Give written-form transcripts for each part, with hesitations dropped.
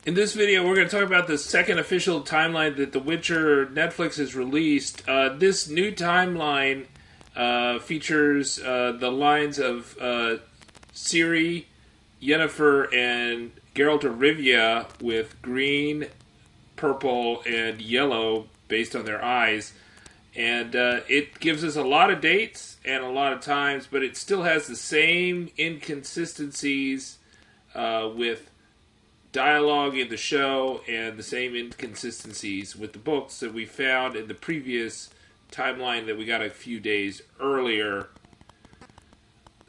In this video, we're going to talk about the second official timeline that The Witcher Netflix has released. This new timeline features the lines of Ciri, Yennefer, and Geralt of Rivia with green, purple, and yellow based on their eyes. And it gives us a lot of dates and a lot of times, but it still has the same inconsistencies with dialogue in the show and the same inconsistencies with the books that we found in the previous timeline that we got a few days earlier.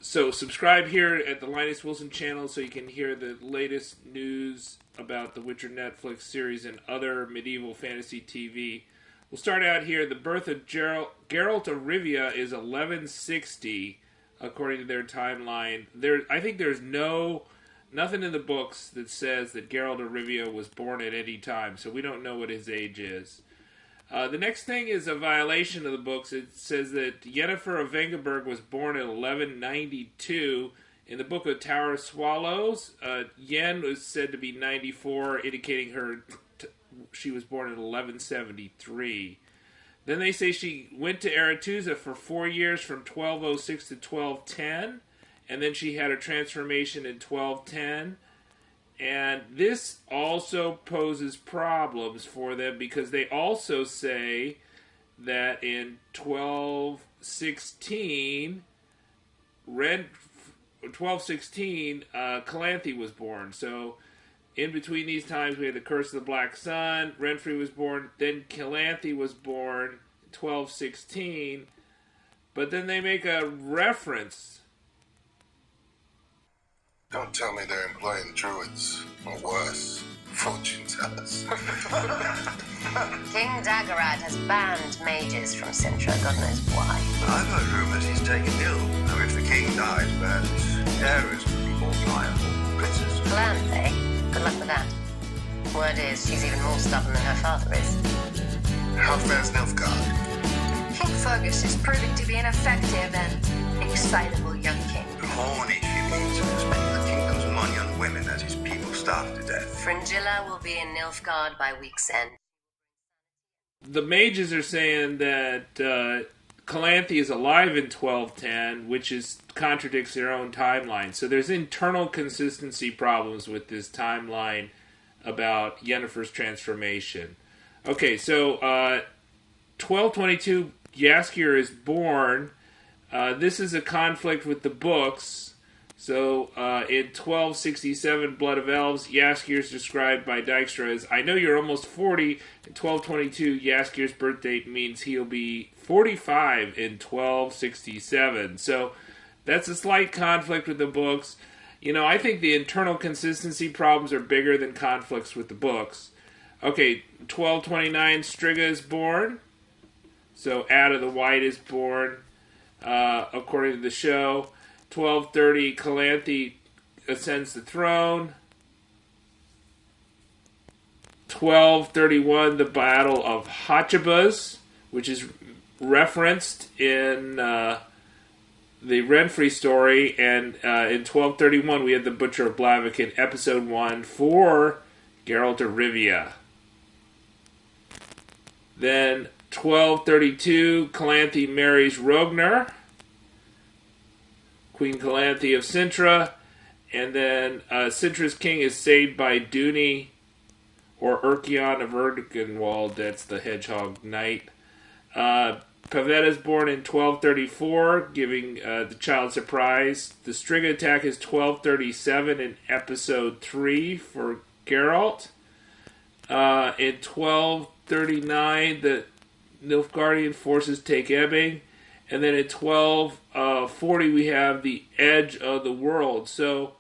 So subscribe here at the Linus Wilson channel so you can hear the latest news about the Witcher Netflix series and other medieval fantasy TV. We'll start out here. The birth of Geralt of Rivia is 1160, according to their timeline. I think there's nothing in the books that says that Geralt of Rivia was born at any time, so we don't know what his age is. The next thing is a violation of the books. It says that Yennefer of Vengerberg was born in 1192. In the Book of Tower of Swallows, Yen was said to be 94, indicating she was born in 1173. Then they say she went to Aretuza for 4 years from 1206 to 1210. And then she had a transformation in 1210. And this also poses problems for them because they also say that in 1216, Calanthe was born. So in between these times, we had the Curse of the Black Sun, Renfri was born, then Calanthe was born in 1216. But then they make a reference. Don't tell me they're employing druids, or worse, fortune tellers. King Daggerad has banned mages from Cintra, God knows why. I've heard rumours he's taken ill. Now, if the king dies, perhaps Ares could be more pliable. Princess Calanthe? Good luck with that. Word is, she's even more stubborn than her father is. How fares Nilfgaard? King Fergus is proving to be an effective and excitable young king. horny she means, as many of the kingdom's money on women as his people starve to death. Fringilla will be in Nilfgaard by week's end. The mages are saying that Calanthe is alive in 1210, which contradicts their own timeline. So there's internal consistency problems with this timeline about Yennefer's transformation. Okay, so 1222, Jaskier is born. This is a conflict with the books. So in 1267, Blood of Elves, Jaskier is described by Dijkstra as, I know you're almost 40. In 1222, Jaskier's birth date means he'll be 45 in 1267. So that's a slight conflict with the books. You know, I think the internal consistency problems are bigger than conflicts with the books. Okay, 1229, Striga is born. So Ada the White is born, according to the show. 1230, Calanthe ascends the throne. 1231, the Battle of Hatchabas, which is referenced in the Renfri story. And in 1231, we had the Butcher of Blavik in Episode 1 for Geralt of Rivia. Then 1232, Calanthe marries Rognar, Queen Calanthe of Cintra, and then Cintra's king is saved by Duny, or Urkion of Ergenwald, that's the Hedgehog Knight. Pavetta is born in 1234, giving the child surprise. The Striga attack is 1237 in Episode 3 for Geralt. In 1239, the Nilfgaardian forces take Ebbing. And then in 1240, we have the Edge of the World. So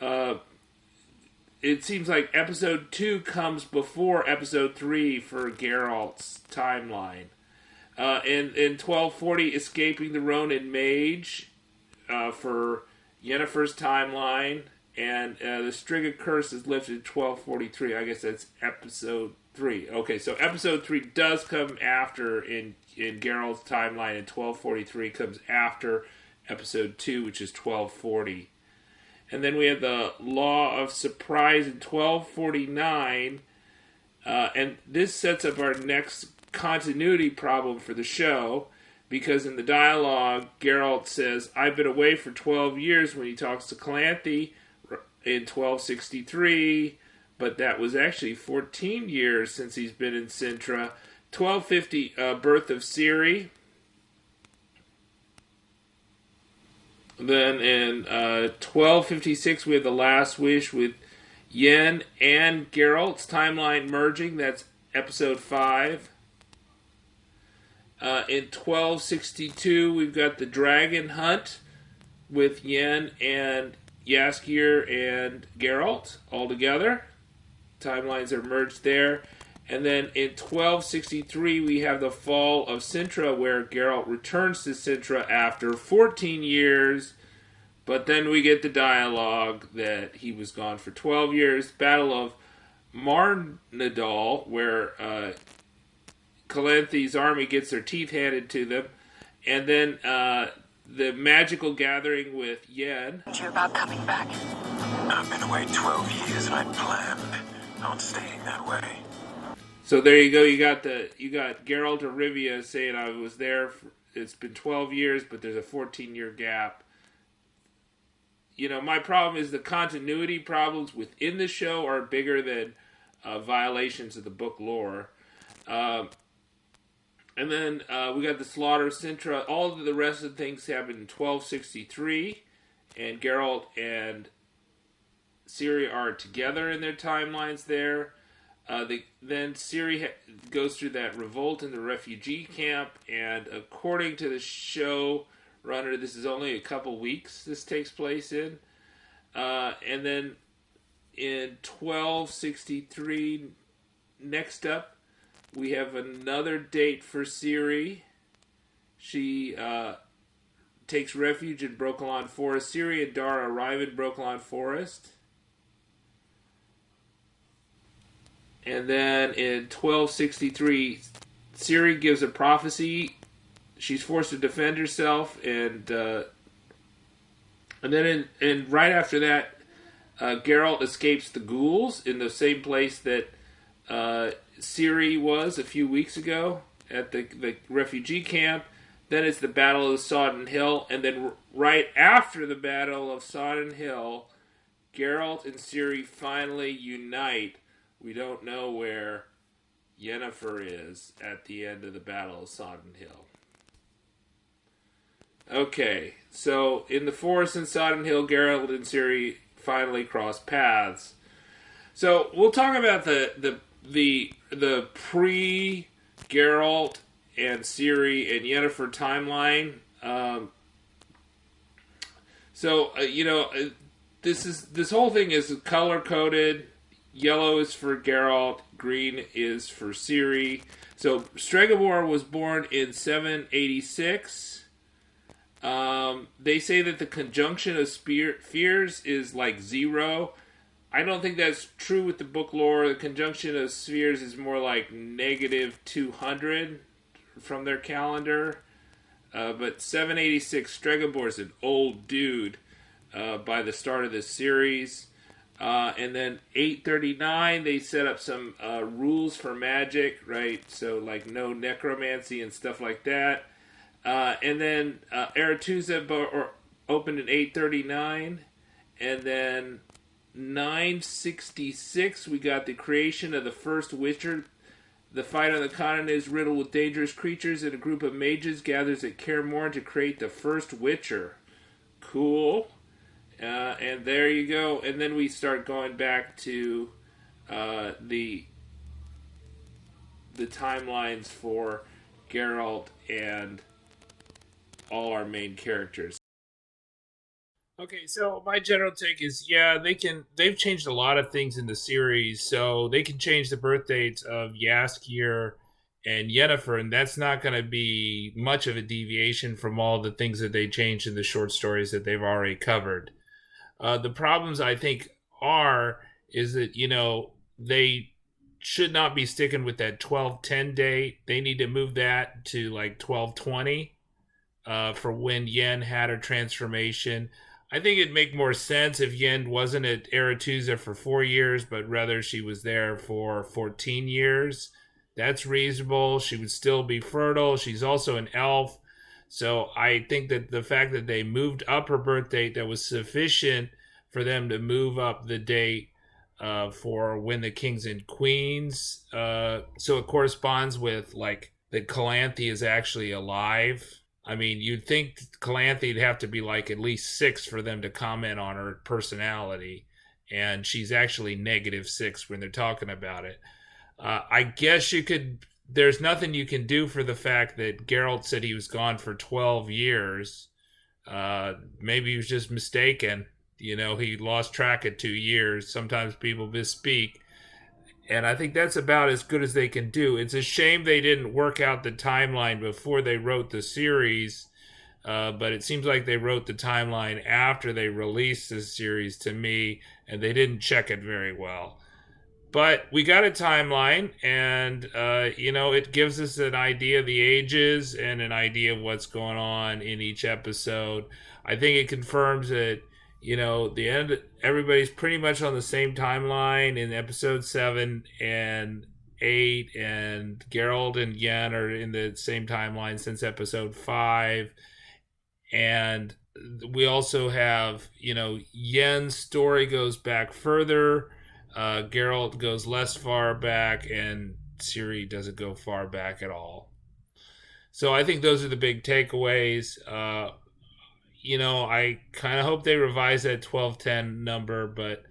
it seems like Episode 2 comes before Episode 3 for Geralt's timeline. In 1240, Escaping the Ronin Mage for Yennefer's timeline. And the Striga Curse is lifted in 1243. I guess that's Episode 3. Okay, so Episode 3 does come after in Geralt's timeline, and 1243 comes after Episode 2, which is 1240. And then we have the Law of Surprise in 1249. And this sets up our next continuity problem for the show, because in the dialogue, Geralt says, I've been away for 12 years when he talks to Calanthe in 1263, but that was actually 14 years since he's been in Cintra. 1250, birth of Ciri. Then in 1256, we have The Last Wish with Yen and Geralt's timeline merging. That's episode 5. In 1262, we've got The Dragon Hunt with Yen and Jaskier and Geralt all together. Timelines are merged there. And then in 1263, we have the Fall of Cintra, where Geralt returns to Cintra after 14 years. But then we get the dialogue that he was gone for 12 years. Battle of Marnadal, where Calanthe's army gets their teeth handed to them. And then the magical gathering with Yen. You're about coming back. I've been away 12 years and I planned on staying that way. So there you go. You got Geralt of Rivia saying, I was there. It's been 12 years, but there's a 14-year gap. You know, my problem is the continuity problems within the show are bigger than violations of the book lore. And then we got the Slaughter of Cintra. All of the rest of the things happened in 1263, and Geralt and Ciri are together in their timelines there. Then Ciri goes through that revolt in the refugee camp, and according to the showrunner, this is only a couple weeks this takes place in. And then in 1263, next up, we have another date for Ciri. She takes refuge in Brokilon Forest. Ciri and Dara arrive in Brokilon Forest. And then in 1263, Ciri gives a prophecy. She's forced to defend herself, and then right after that, Geralt escapes the ghouls in the same place that Ciri was a few weeks ago at the refugee camp. Then it's the Battle of Sodden Hill, and then right after the Battle of Sodden Hill, Geralt and Ciri finally unite. We don't know where Yennefer is at the end of the Battle of Sodden Hill. Okay, so in the forest in Sodden Hill, Geralt and Ciri finally cross paths. So we'll talk about the pre-Geralt and Ciri and Yennefer timeline. This whole thing is color coded. Yellow is for Geralt, green is for Ciri. So Stregobor was born in 786. They say that the conjunction of spheres is like 0. I don't think that's true with the book lore. The conjunction of spheres is more like negative 200 from their calendar. But 786, Stregobor is an old dude by the start of this series. And then 839, they set up some rules for magic, right? So like no necromancy and stuff like that. And then Aretuza opened in 839. And then 966, we got the creation of the first Witcher. The fight on the continent is riddled with dangerous creatures, and a group of mages gathers at Kaer Morhen to create the first Witcher. Cool. And there you go. And then we start going back to the timelines for Geralt and all our main characters. Okay, so my general take is, they've changed a lot of things in the series, so they can change the birth dates of Jaskier and Yennefer, and that's not going to be much of a deviation from all the things that they changed in the short stories that they've already covered. The problems, I think, is that, they should not be sticking with that 1210 date. They need to move that to, like, 1220 for when Yen had her transformation. I think it'd make more sense if Yen wasn't at Aretusa for 4 years, but rather she was there for 14 years. That's reasonable. She would still be fertile. She's also an elf. So I think that the fact that they moved up her birth date, that was sufficient for them to move up the date for when the kings and queens. So it corresponds with, like, that Calanthe is actually alive. I mean, you'd think Calanthe'd have to be like at least 6 for them to comment on her personality. And she's actually -6 when they're talking about it. I guess you could... There's nothing you can do for the fact that Geralt said he was gone for 12 years. Maybe he was just mistaken. You know, he lost track of 2 years. Sometimes people misspeak. And I think that's about as good as they can do. It's a shame they didn't work out the timeline before they wrote the series. But it seems like they wrote the timeline after they released the series to me. And they didn't check it very well. But we got a timeline. And, it gives us an idea of the ages and an idea of what's going on in each episode. I think it confirms that, the end, everybody's pretty much on the same timeline in episode 7 and 8, and Geralt and Yen are in the same timeline since episode 5. And we also have, Yen's story goes back further. Geralt goes less far back, and Ciri doesn't go far back at all. So I think those are the big takeaways. I kind of hope they revise that 1210 number, but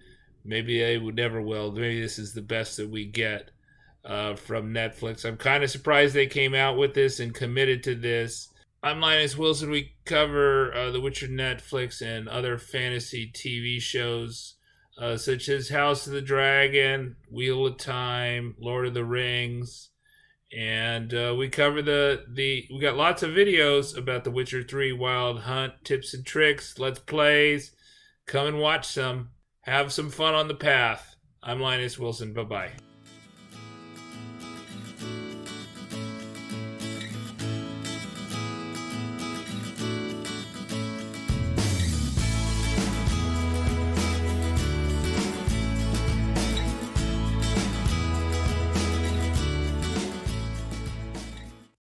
maybe they would never will. Maybe this is the best that we get from Netflix. I'm kind of surprised they came out with this and committed to this. I'm Linus Wilson. We cover The Witcher Netflix and other fantasy TV shows such as House of the Dragon, Wheel of Time, Lord of the Rings. And we cover we got lots of videos about The Witcher 3 Wild Hunt, tips and tricks, let's plays. Come and watch some. Have some fun on the path. I'm Linus Wilson. Bye-bye.